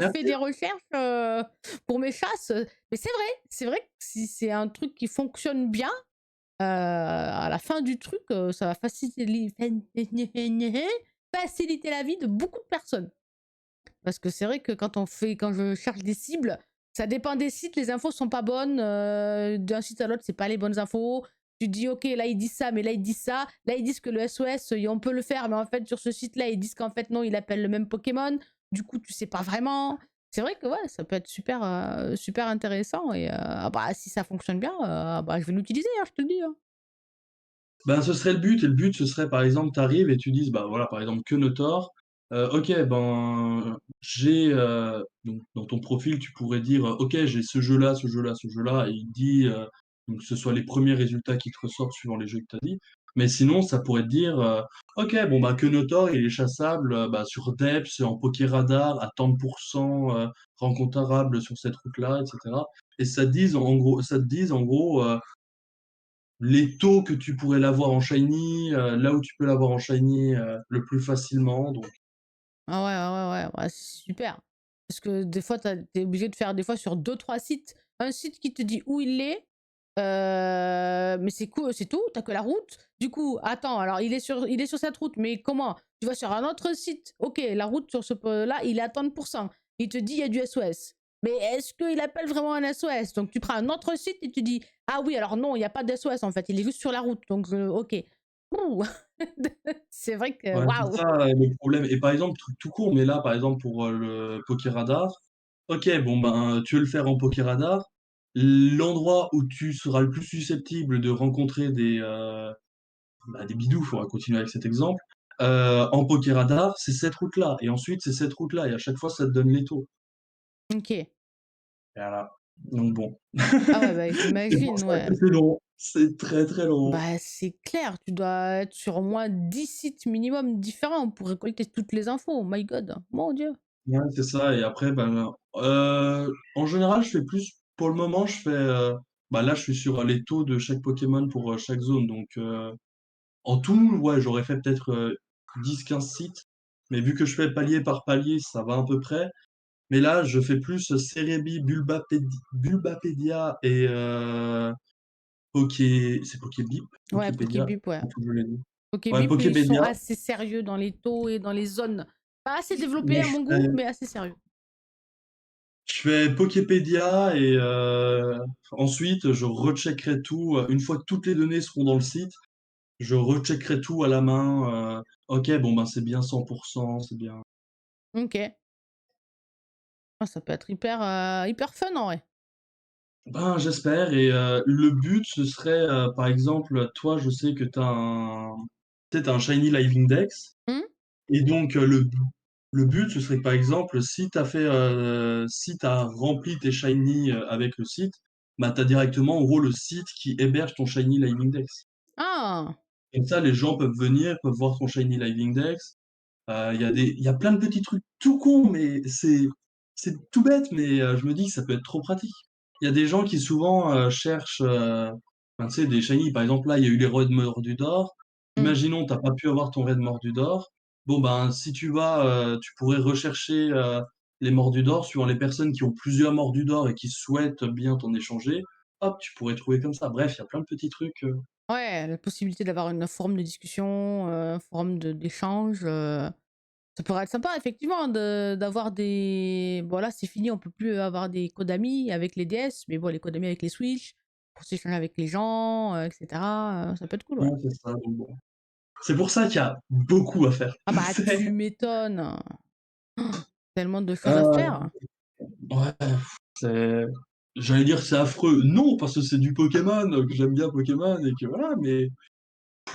quand je fais merci. des recherches, pour mes chasses, mais c'est vrai que si c'est un truc qui fonctionne bien, à la fin du truc, ça va faciliter la vie de beaucoup de personnes. Parce que c'est vrai que quand je cherche des cibles, ça dépend des sites, les infos sont pas bonnes, d'un site à l'autre, c'est pas les bonnes infos. Tu te dis: «OK, là ils disent ça, mais là ils disent ça. Là ils disent que le SOS, on peut le faire, mais en fait sur ce site-là, ils disent qu'en fait non, il appelle le même Pokémon». Du coup, tu sais pas vraiment. C'est vrai que ouais, ça peut être super, super intéressant et bah, si ça fonctionne bien, bah, je vais l'utiliser, hein, je te le dis, hein. Ben, ce serait le but et le but, ce serait, par exemple, tu arrives et tu dises, bah, voilà, par exemple, Kenotor, OK, ben, j'ai, donc dans ton profil, tu pourrais dire, OK, j'ai ce jeu-là, ce jeu-là, ce jeu-là et il dit, donc que ce soit les premiers résultats qui te ressortent suivant les jeux que tu as dit. Mais sinon, ça pourrait te dire, OK, bon, bah, Kenotor, il est chassable, bah, sur Depths, en Pokéradar, à tant de pourcents, rencontrable sur cette route-là et cetera et ça te dise, en gros, les taux que tu pourrais l'avoir en shiny, là où tu peux l'avoir en shiny, le plus facilement donc Ah ouais, ah ouais, ouais, ouais, c'est super. Parce que des fois, tu es obligé de faire des fois sur deux trois sites. Un site qui te dit où il est, mais c'est cool, c'est tout, tu que la route. Du coup, attends, alors il est sur cette route, mais comment? Tu vas sur un autre site, OK, la route sur ce po là, il est à tant de pourcents. Il te dit: «Il y a du SOS». Mais est-ce qu'il appelle vraiment un SOS? Donc tu prends un autre site et tu dis: «Ah oui, alors non, il y a pas d'SOS en fait, il est juste sur la route, donc OK». Ouh! C'est vrai que ouais, c'est waouh! ça, le problème et par exemple, truc tout court, mais là, par exemple, pour, le Pokéradar, OK, bon, ben, tu veux le faire en Pokéradar, l'endroit où tu seras le plus susceptible de rencontrer bah, des bidous, on va continuer avec cet exemple, en Pokéradar, c'est cette route-là et ensuite c'est cette route-là et à chaque fois ça te donne les taux. OK. Voilà, donc bon. Ah ouais, bah, C'est pour j'imagine, ça ouais. que c'est long, c'est très, très long. Bah, c'est clair, tu dois être sur au moins 10 sites minimum différents pour récolter toutes les infos. My God, mon Dieu. Ouais, c'est ça et après, ben, en général, je fais plus pour le moment, je fais, bah, là, je suis sur les taux de chaque Pokémon pour, chaque zone donc en tout, ouais, j'aurais fait peut-être, 10-15 sites, mais vu que je fais palier par palier, ça va à peu près. Mais là, je fais plus, Serebii, Bulbapedia et c'est Pokébip? Ouais, Poképédia? Pokébip, ouais. Il faut que je le dise. Ouais, Pokébip, ils sont Poképédia. assez sérieux dans les taux et dans les zones. Pas assez développées Moi, à je mon goût, fais mais assez sérieux. je fais Poképédia et ensuite je recheckerai tout, une fois que toutes les données seront dans le site, je recheckerai tout à la main, OK, bon, ben, c'est bien 100 c'est bien OK. Ah, ça peut être hyper, hyper fun en vrai. ben, j'espère et le but ce serait, par exemple, toi, je sais que tu sais, un Shiny Live Index Mmh? et donc le but ce serait que, par exemple, si tu as rempli tes Shiny, avec le site, bah, tu as directement, en gros, le site qui héberge ton Shiny Live Index. Ah! Comme ça, les gens peuvent venir, peuvent voir ton Shiny Live Index. Il y a plein de petits trucs tout cons, mais c'est tout bête, mais je me dis que ça peut être trop pratique. Il y a des gens qui souvent cherchent, ben, tu sais, des shiny. Par exemple, là, il y a eu les raids Mordus d'or. Mmh. Imaginons, t'as pas pu avoir ton raid Mordu d'or. Bon, ben, si tu vas, tu pourrais rechercher les Mordus d'or suivant les personnes qui ont plusieurs Mordus d'or et qui souhaitent bien t'en échanger. Hop, tu pourrais trouver comme ça. Bref, il y a plein de petits trucs. Ouais, la possibilité d'avoir une forum de discussion, un forum d'échange, ça pourrait être sympa effectivement d'avoir des bon là c'est fini, on peut plus avoir des codes amis avec les DS, mais bon les codes amis avec les Switch, pour s'échanger avec les gens, et cetera, ça peut être cool, ouais. Ouais, c'est ça. Donc bon. C'est pour ça qu'il y a beaucoup à faire. Ah bah C'est tu m'étonnes! Tellement de choses à euh, faire. Ouais, c'est j'allais dire que c'est affreux. Non, parce que c'est du Pokémon, que j'aime bien Pokémon et que voilà, mais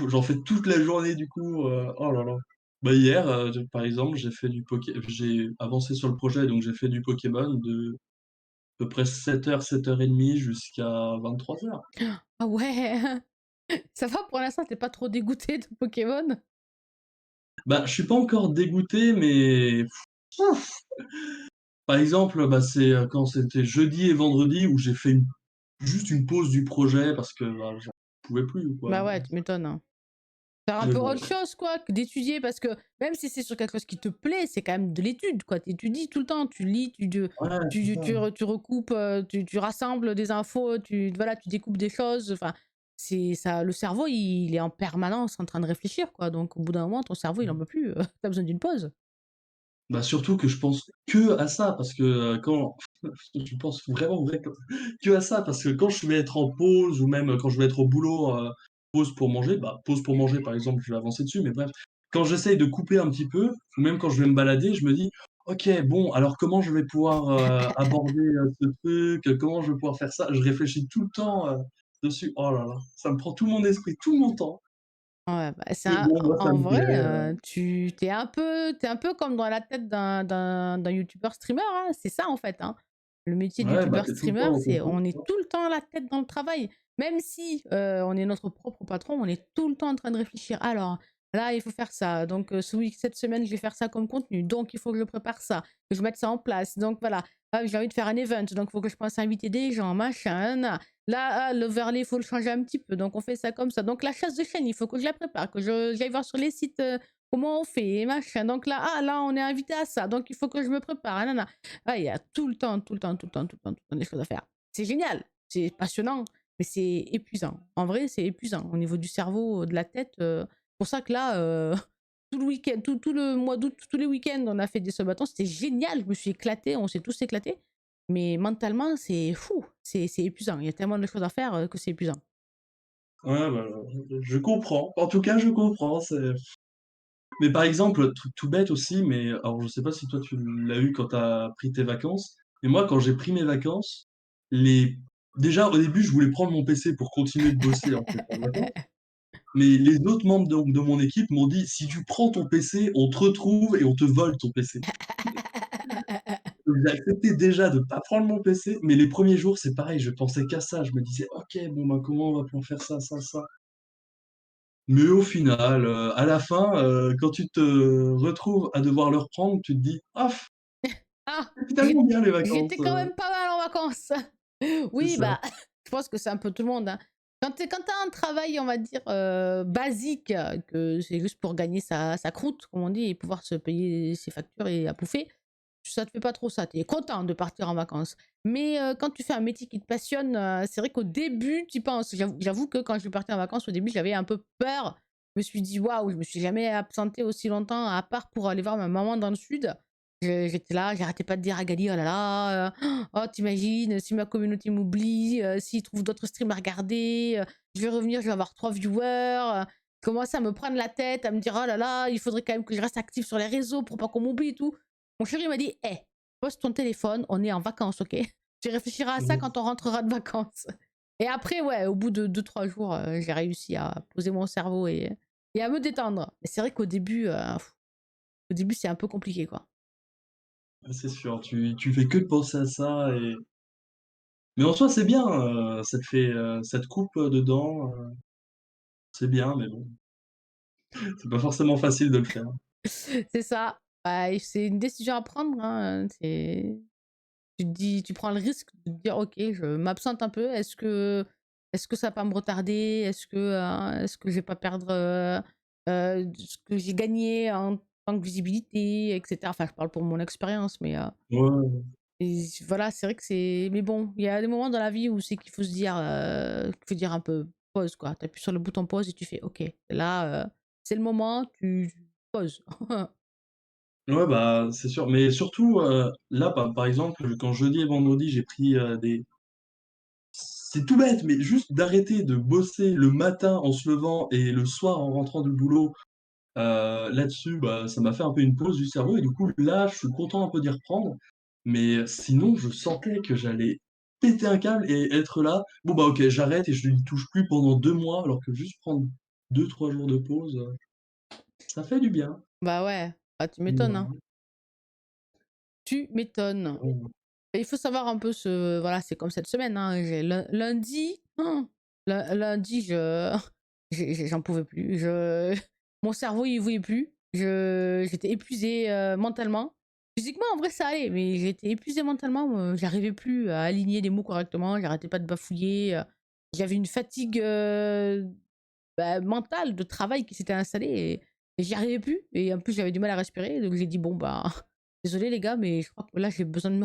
j'en fais toute la journée du coup, oh là là. Bah hier, par exemple, j'ai avancé sur le projet, donc j'ai fait du Pokémon de à peu près 7h, 7h30 jusqu'à 23h. Ah ouais! Ça va pour l'instant, tu es pas trop dégoûté de Pokémon? Bah, je suis pas encore dégoûté, mais par exemple, bah, c'est, quand c'était jeudi et vendredi où j'ai fait juste une pause du projet parce que, bah, j'en pouvais plus, quoi. Bah ouais, tu m'étonnes, hein. faire un Mais peu bon, autre chose quoi, que d'étudier parce que même si c'est sur quelque chose qui te plaît, c'est quand même de l'étude quoi. Tu étudies tout le temps, tu lis, ouais, c'est ça. tu recoupes, tu rassembles des infos, voilà, tu découpes des choses, enfin, c'est ça le cerveau, il est en permanence en train de réfléchir quoi, donc au bout d'un moment, ton cerveau, il en peut plus, tu besoin d'une pause. Bah, surtout que je pense que à ça parce que, quand je pense vraiment vrai que à ça parce que quand je vais être en pause ou même quand je vais être au boulot, pause pour manger, bah, pause pour manger, par exemple, je vais avancer dessus, mais bref, quand j'essaye de couper un petit peu ou même quand je vais me balader, je me dis: «OK, bon, alors comment je vais pouvoir, aborder, ce truc? Comment je vais pouvoir faire ça?» Je réfléchis tout le temps, dessus. Oh là là, ça me prend tout mon esprit, tout mon temps. Ouais, bah, c'est Mais un bon, moi, ça en me vrai, plaît, tu es un peu comme dans la tête d'un youtubeur streamer, hein, c'est ça en fait, hein. Le métier de ouais, bah, youtubeur tu tout le streamer, temps dans ton c'est truc, on est quoi. tout le temps la tête dans le travail. Même si, on est notre propre patron, on est tout le temps en train de réfléchir. Alors, là, il faut faire ça, donc cette semaine, je vais faire ça comme contenu, donc il faut que je prépare ça, que je mette ça en place, donc voilà. Ah, j'ai envie de faire un event, donc il faut que je pense à inviter des gens, machin, na. Là, ah, l'overlay, il faut le changer un petit peu, donc on fait ça comme ça. Donc la chasse de chaîne, il faut que je la prépare, que j'aille voir sur les sites comment on fait, et machin. Donc là, ah, là, on est invité à ça, donc il faut que je me prépare. Ah, nanana. Ah, il y a tout le temps, tout le temps, tout le temps, tout le temps, tout le temps des choses à faire. C'est génial, c'est passionnant, mais c'est épuisant. En vrai, c'est épuisant au niveau du cerveau, de la tête. C'est pour ça que là, tout le week-end, tout le mois d'août, tous les week-ends, on a fait des sauts-bâtons. C'était génial, je me suis éclatée, on s'est tous éclatés. Mais mentalement, c'est fou, c'est épuisant. Il y a tellement de choses à faire que c'est épuisant. Ouais, bah, je comprends. En tout cas, je comprends, c'est mais par exemple, truc tout bête aussi, mais alors je sais pas si toi tu l'as eu quand tu as pris tes vacances, mais moi quand j'ai pris mes vacances, les déjà au début, je voulais prendre mon PC pour continuer de bosser en fait en vacances, mais les autres membres de mon équipe m'ont dit: «Si tu prends ton PC, on te retrouve et on te vole ton PC». Donc j'ai accepté déjà de pas prendre mon PC, mais les premiers jours, c'est pareil, je pensais qu'à ça. Je me disais: «OK, bon, bah, comment on va pouvoir faire ça, ça, ça?» Mais au final, à la fin, quand tu te retrouves à devoir le reprendre, tu te dis: «Ah, Ah, c'est finalement bien les vacances», j'étais quand même pas mal en vacances. c'est Oui, ça. bah, je pense que c'est un peu tout le monde, hein. Quand tu as un travail, on va dire, basique, que c'est juste pour gagner sa croûte, comme on dit, et pouvoir se payer ses factures et à bouffer, ça te fait pas trop ça. Tu es content de partir en vacances. Mais quand tu fais un métier qui te passionne, c'est vrai qu'au début, tu y penses. J'avoue que quand je suis partie en vacances, au début, j'avais un peu peur. Je me suis dit: «Waouh, je me suis jamais absentée aussi longtemps, à part pour aller voir ma maman dans le sud». J'étais là, j'arrêtais pas de dire à Gali: «Oh là là, oh tu si ma communauté m'oublie, s'ils trouvent d'autres streams à regarder, je vais revenir, je vais avoir 3 viewers», je commençais à me prendre la tête, à me dire: «Oh là là, il faudrait quand même que je reste active sur les réseaux pour pas qu'on m'oublie et tout». Mon chéri m'a dit: «Eh, pose ton téléphone, on est en vacances, OK? Tu réfléchiras à ça Mmh. quand on rentrera de vacances». Et après, ouais, au bout de 2-3 jours, j'ai réussi à poser mon cerveau et à me détendre. Mais c'est vrai qu'au début, au début, c'est un peu compliqué, quoi. Ouais, c'est sûr, tu fais que de penser à ça et mais en soi, c'est bien, ça te coupe, dedans, c'est bien, mais bon, c'est pas forcément facile de le faire. C'est ça. Bah, et c'est une décision à prendre, hein, tu prends le risque de te dire: «OK, je m'absente un peu. Est-ce que ça va pas me retarder? Est-ce que je vais pas perdre, ce que j'ai gagné en tant que visibilité?» et cetera. Enfin, je parle pour mon expérience, mais Ouais, et voilà, c'est vrai que c'est mais bon, il y a des moments dans la vie où c'est qu'il faut dire un peu pause, quoi. Tu appuies sur le bouton pause et tu fais: «OK, là, c'est le moment, tu poses». ouais, bah, c'est sûr, mais surtout, là, par exemple, quand jeudi et vendredi, j'ai pris, des c'est tout bête, mais juste d'arrêter de bosser le matin en se levant et le soir en rentrant du boulot, là-dessus, bah, ça m'a fait un peu une pause du cerveau et du coup, là, je suis content un peu d'y reprendre. Mais sinon, je sentais que j'allais péter un câble et être là: «Bon, bah, OK, j'arrête et je n'y touche plus pendant 2 mois», alors que juste prendre 2 3 jours de pause, ça fait du bien. Bah, ouais, bah, tu m'étonnes, hein. Voilà. Tu m'étonnes. Et il faut savoir un peu voilà, c'est comme cette semaine, hein, j'ai lundi, lundi, j'en pouvais plus. Mon cerveau, il voulait plus. J'étais épuisée mentalement. Physiquement, en vrai, ça allait, mais j'étais épuisée mentalement. J'arrivais plus à aligner les mots correctement. J'arrêtais pas de bafouiller. J'avais une fatigue bah, mental, de travail qui s'était installé et j'y arrivais plus et en plus, j'avais du mal à respirer donc j'ai dit: «Bon, bah, désolé les gars, mais je crois que là, j'ai besoin de me